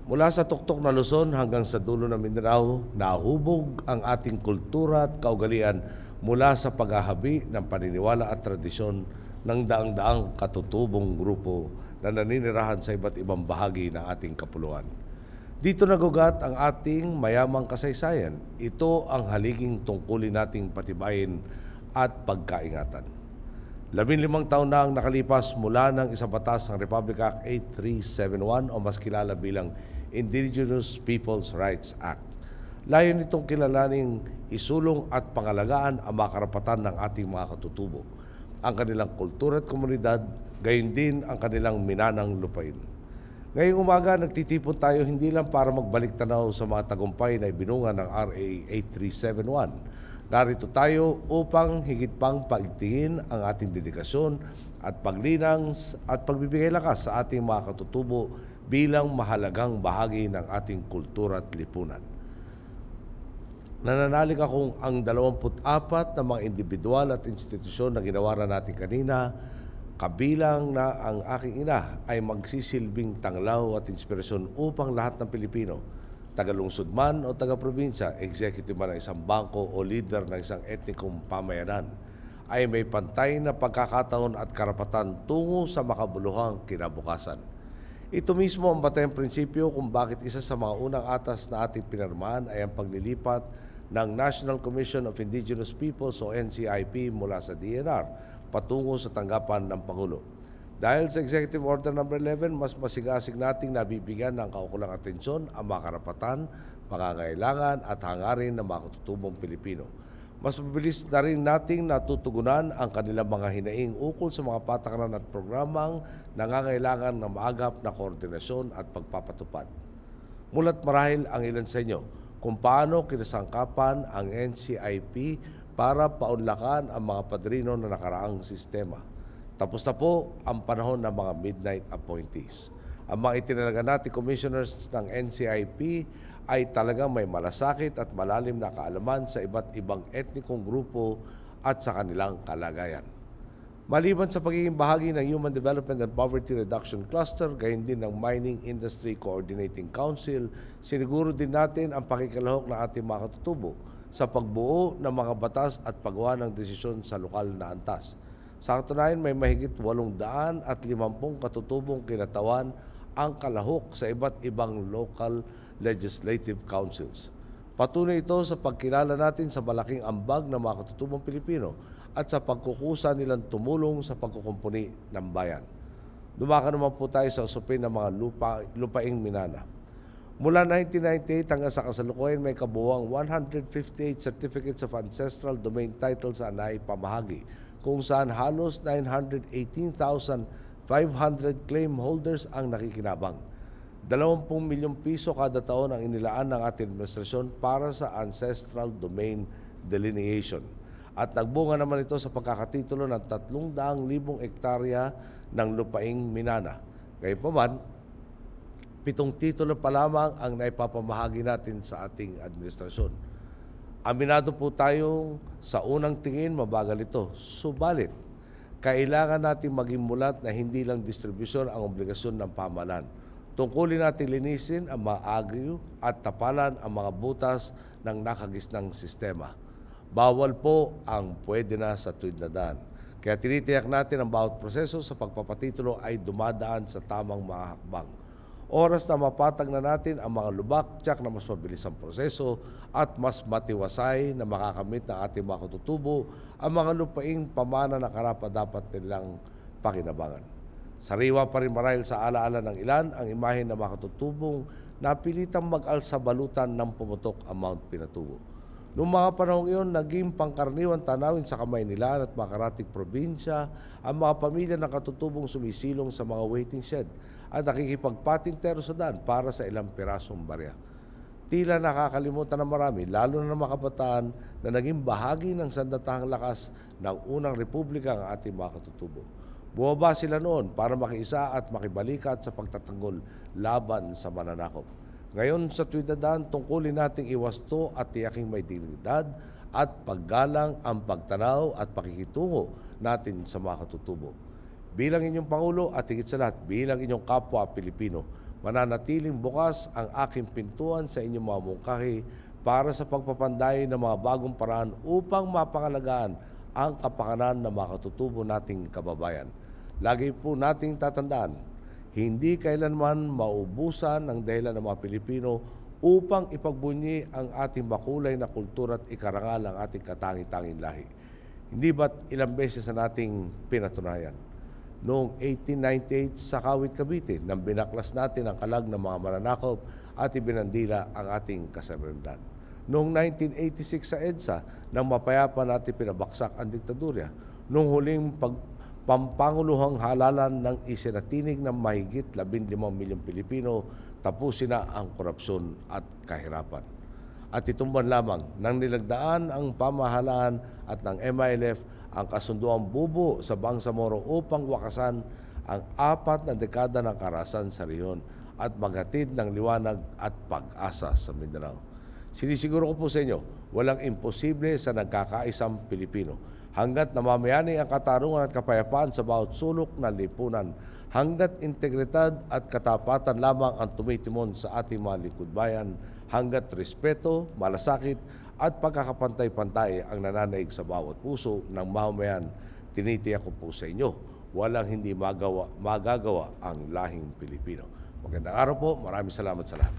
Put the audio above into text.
Mula sa tuktok na Luzon hanggang sa dulo ng Mindanao, nahubog ang ating kultura at kaugalian mula sa paghahabi ng paniniwala at tradisyon ng daang-daang katutubong grupo na naninirahan sa iba't ibang bahagi ng ating kapuluan. Dito nagugat ang ating mayamang kasaysayan. Ito ang haliging tungkulin nating patibayin at pagkaingatan. 15 taon na ang nakalipas mula ng isabatas ng Republic Act 8371 o mas kilala bilang Indigenous Peoples' Rights Act. Layon nitong kilalaning isulong at pangalagaan ang mga karapatan ng ating mga katutubo, ang kanilang kultura at komunidad, gayon din ang kanilang minanang lupain. Ngayong umaga, nagtitipon tayo hindi lang para magbalik tanaw sa mga tagumpay na ibinunga ng RA 8371. Narito tayo upang higit pang paigtingin ang ating dedikasyon at paglinang at pagbibigay lakas sa ating mga katutubo bilang mahalagang bahagi ng ating kultura at lipunan. Nananalig akong ang 24 na mga individual at institusyon na ginawaran natin kanina, kabilang na ang aking ina, ay magsisilbing tanglaw at inspirasyon upang lahat ng Pilipino, taga-lungsod man o taga-probinsya, executive man ng isang bangko o leader ng isang etnikong pamayanan, ay may pantay na pagkakataon at karapatan tungo sa makabuluhang kinabukasan. Ito mismo ang batayang prinsipyo kung bakit isa sa mga unang atas na ating pinirmahan ay ang paglilipat ng National Commission of Indigenous Peoples o NCIP mula sa DNR patungo sa tanggapan ng Pangulo. Dahil sa Executive Order No. 11, mas masigasig nating nabibigyan ng kaukulang atensyon ang mga karapatan, pangangailangan at hangarin ng mga katutubong Pilipino. Mas mabilis na rin nating natutugunan ang kanilang mga hinaing ukol sa mga patakaran at programang nangangailangan ng maagap na koordinasyon at pagpapatupad. Mulat marahil ang ilan sa inyo kung paano kinasangkapan ang NCIP para paunlakan ang mga padrino na nakaraang sistema. Tapos na po ang panahon ng mga midnight appointees. Ang mga itinalaga nating commissioners ng NCIP ay talagang may malasakit at malalim na kaalaman sa iba't ibang etnikong grupo at sa kanilang kalagayan. Maliban sa pagiging bahagi ng Human Development and Poverty Reduction Cluster, gayon din ng Mining Industry Coordinating Council, siniguro din natin ang pakikalahok ng ating mga katutubo sa pagbuo ng mga batas at paggawa ng desisyon sa lokal na antas. Sa katunayan, may mahigit 850 katutubong kinatawan ang kalahok sa iba't ibang local legislative councils. Patunay ito sa pagkilala natin sa malaking ambag ng mga katutubong Pilipino at sa pagkukusa nilang tumulong sa pagkukumpuni ng bayan. Dumaka naman po tayo sa usapin ng mga lupaing minana. Mula 1998 hanggang sa kasalukuyan, may kabuuang 158 certificates of ancestral domain titles ang naipamahagi, kung saan halos 918,500 claim holders ang nakikinabang. 20 milyong piso kada taon ang inilaan ng ating administrasyon para sa ancestral domain delineation. At nagbunga naman ito sa pagkakatitulo ng 300,000 hektarya ng lupaing minana. Gayunpaman, 7 titulo pa lamang ang naipapamahagi natin sa ating administrasyon. Aminado po tayong sa unang tingin mabagal ito. Subalit, kailangan natin maging mulat na hindi lang distribusyon ang obligasyon ng pamahalaan. Tungkulin natin linisin ang mga agyo at tapalan ang mga butas ng nakagisnang sistema. Bawal po ang pwede na sa tuwid na daan. Kaya tinitiyak natin ang bawat proseso sa pagpapatitulo ay dumadaan sa tamang mga hakbang. Oras na mapatag na natin ang mga lubak, tiyak na mas mabilis ang proseso at mas matiwasay na makakamit ng ating mga katutubo ang mga lupaing pamana na karapat-dapat nilang pakinabangan. Sariwa pa rin marahil sa alaala ng ilan ang imahe ng mga katutubong na pilitang mag-alsa balutan ng pumutok ang Mount Pinatubo. Noong mga panahong iyon, naging pangkaraniwan tanawin sa Kamaynilaan at mga karatig probinsya ang mga pamilya ng katutubong sumisilong sa mga waiting shed at nakikipagpating sa daan para sa ilang pirasong barya. Tila nakakalimutan ng marami, lalo na ng mga kabataan, na naging bahagi ng sandatahang lakas ng unang republika ang ating mga katutubo. Bumaba sila noon para makiisa at makibalikat sa pagtatanggol laban sa mananakop. Ngayon sa tuwid na daan, tungkulin nating iwasto at tiyaking may dignidad at paggalang ang pagtanaw at pakikitungo natin sa mga katutubo. Bilang inyong Pangulo at higit sa lahat, bilang inyong kapwa Pilipino, mananatiling bukas ang aking pintuan sa inyong mga mungkahi para sa pagpapanday ng mga bagong paraan upang mapangalagaan ang kapakanan ng mga katutubo nating kababayan. Lagi po nating tatandaan, hindi kailanman maubusan ang dahilan ng mga Pilipino upang ipagbunyi ang ating makulay na kultura at ikarangal ng ating katangi-tanging lahi. Hindi ba't ilang beses na nating pinatunayan? Noong 1898 sa Kawit, Cavite, nang binaklas natin ang kalag ng mga mananakop at ibinandila ang ating kasarinlan. Noong 1986 sa EDSA, nang mapayapa natin pinabaksak ang diktadurya. Noong huling pampanguluhang halalan ng isinatinig ng mahigit 15 milyong Pilipino, tapusin na ang korupsyon at kahirapan. At itong buwan lamang nang nilagdaan ang pamahalaan at ng MILF ang kasunduang bubo sa Bangsamoro upang wakasan ang 4 na dekada ng karahasan sa rehiyon at maghatid ng liwanag at pag-asa sa Mindanao. Sinisiguro ko po sa inyo, walang imposible sa nagkakaisang Pilipino. Hanggat namamayani ang katarungan at kapayapaan sa bawat sulok ng lipunan, hanggat integridad at katapatan lamang ang tumitimon sa ating mga likod-bayan, hanggat respeto, malasakit at pagkakapantay-pantay ang nananaig sa bawat puso ng mamamayan, tinitiyak ko po sa inyo, walang hindi magagawa ang lahing Pilipino. Magandang araw po, maraming salamat sa lahat.